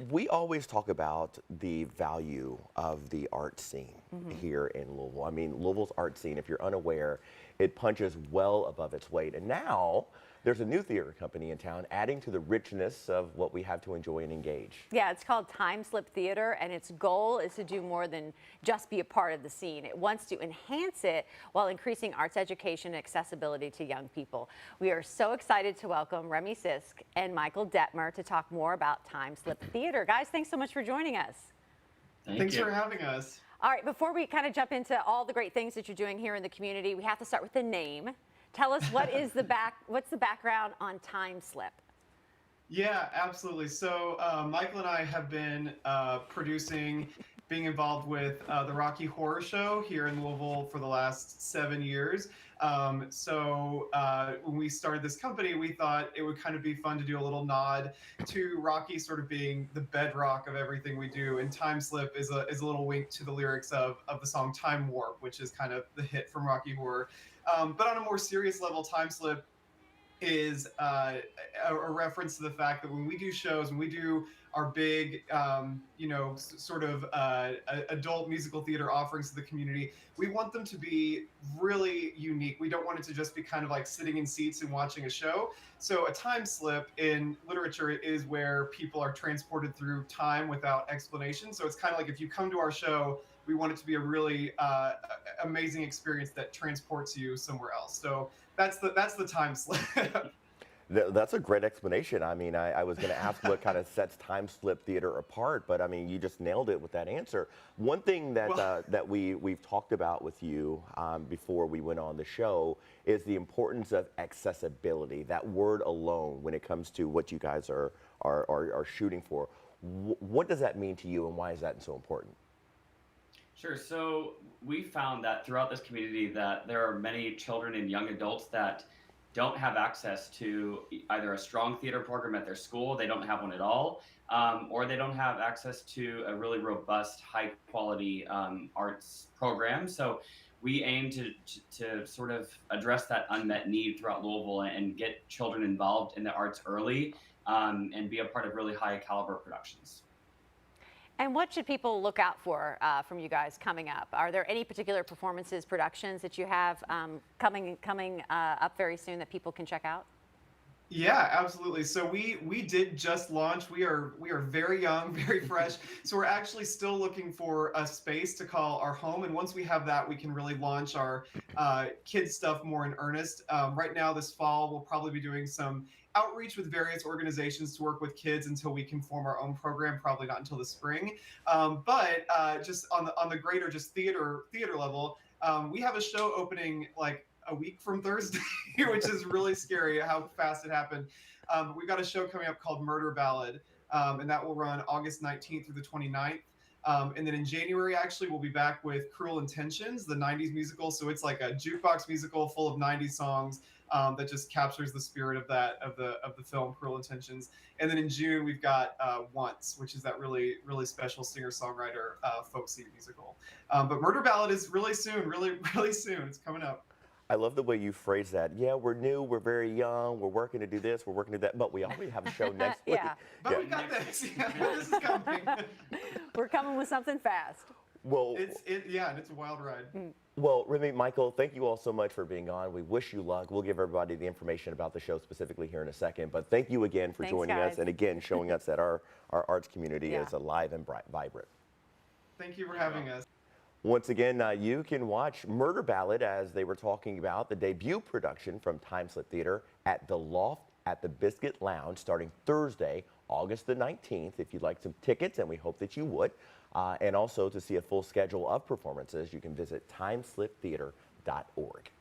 We always talk about the value of the art scene here in Louisville. I mean, Louisville's art scene, if you're unaware, it punches well above its weight. And now there's a new theater company in town adding to the richness of what we have to enjoy and engage. Yeah, it's called Time Slip Theater, and its goal is to do more than just be a part of the scene. It wants to enhance it while increasing arts education and accessibility to young people. We are so excited to welcome Remy Sisk and Michael Detmer to talk more about Time Slip Theater. Guys, thanks so much for joining us. Thanks for having us. All right, before we kind of jump into all the great things that you're doing here in the community, we have to start with the name. Tell us what's the background on Time Slip? Yeah, absolutely. So Michael and I have been producing, being involved with the Rocky Horror Show here in Louisville for the last 7 years. When we started this company, we thought it would kind of be fun to do a little nod to Rocky sort of being the bedrock of everything we do. And Time Slip is a little wink to the lyrics of the song Time Warp, which is kind of the hit from Rocky Horror. But on a more serious level, Time Slip is a reference to the fact that when we do shows, when we do our big, adult musical theater offerings to the community, we want them to be really unique. We don't want it to just be kind of like sitting in seats and watching a show. So a time slip in literature is where people are transported through time without explanation. So it's kind of like if you come to our show, we want it to be a really amazing experience that transports you somewhere else. So that's the time slip. That's a great explanation. I mean, I was going to ask what kind of sets Time Slip Theater apart, but I mean, you just nailed it with that answer. One thing that we've talked about with you before we went on the show is the importance of accessibility. That word alone, when it comes to what you guys are shooting for, what does that mean to you, and why is that so important? Sure. So we found that throughout this community that there are many children and young adults that don't have access to either a strong theater program at their school, they don't have one at all, or they don't have access to a really robust, high quality arts program. So we aim to sort of address that unmet need throughout Louisville and get children involved in the arts early and be a part of really high caliber productions. And what should people look out for from you guys coming up? Are there any particular performances, productions that you have coming up very soon that people can check out? Yeah, absolutely. So we did just launch. We are very young, very fresh. So we're actually still looking for a space to call our home. And once we have that, we can really launch our kids stuff more in earnest. Right now, this fall, we'll probably be doing some outreach with various organizations to work with kids until we can form our own program. Probably not until the spring. But just on the greater just theater level, we have a show opening like a week from Thursday, which is really scary how fast it happened. We've got a show coming up called Murder Ballad, and that will run August 19th through the 29th. And then in January, actually, we'll be back with Cruel Intentions, the 90s musical. So it's like a jukebox musical full of 90s songs that just captures the spirit of the film Cruel Intentions. And then in June, we've got Once, which is that really special singer-songwriter folksy musical. But Murder Ballad is really soon, really soon. It's coming up. I love the way you phrase that. Yeah, we're new, we're very young, we're working to do this, we're working to do that, but we already have a show next week. Yeah. But we got this. Yeah, this is coming. We're coming with something fast. Well, and it's a wild ride. Well, Remy, Michael, thank you all so much for being on. We wish you luck. We'll give everybody the information about the show specifically here in a second, but thank you again for joining us and again showing us that our arts community is alive and vibrant. Thank you for having us. Once again, you can watch Murder Ballad, as they were talking about, the debut production from Time Slip Theater at the Loft at the Biscuit Lounge starting Thursday, August the 19th. If you'd like some tickets, and we hope that you would, and also to see a full schedule of performances, you can visit timesliptheater.org.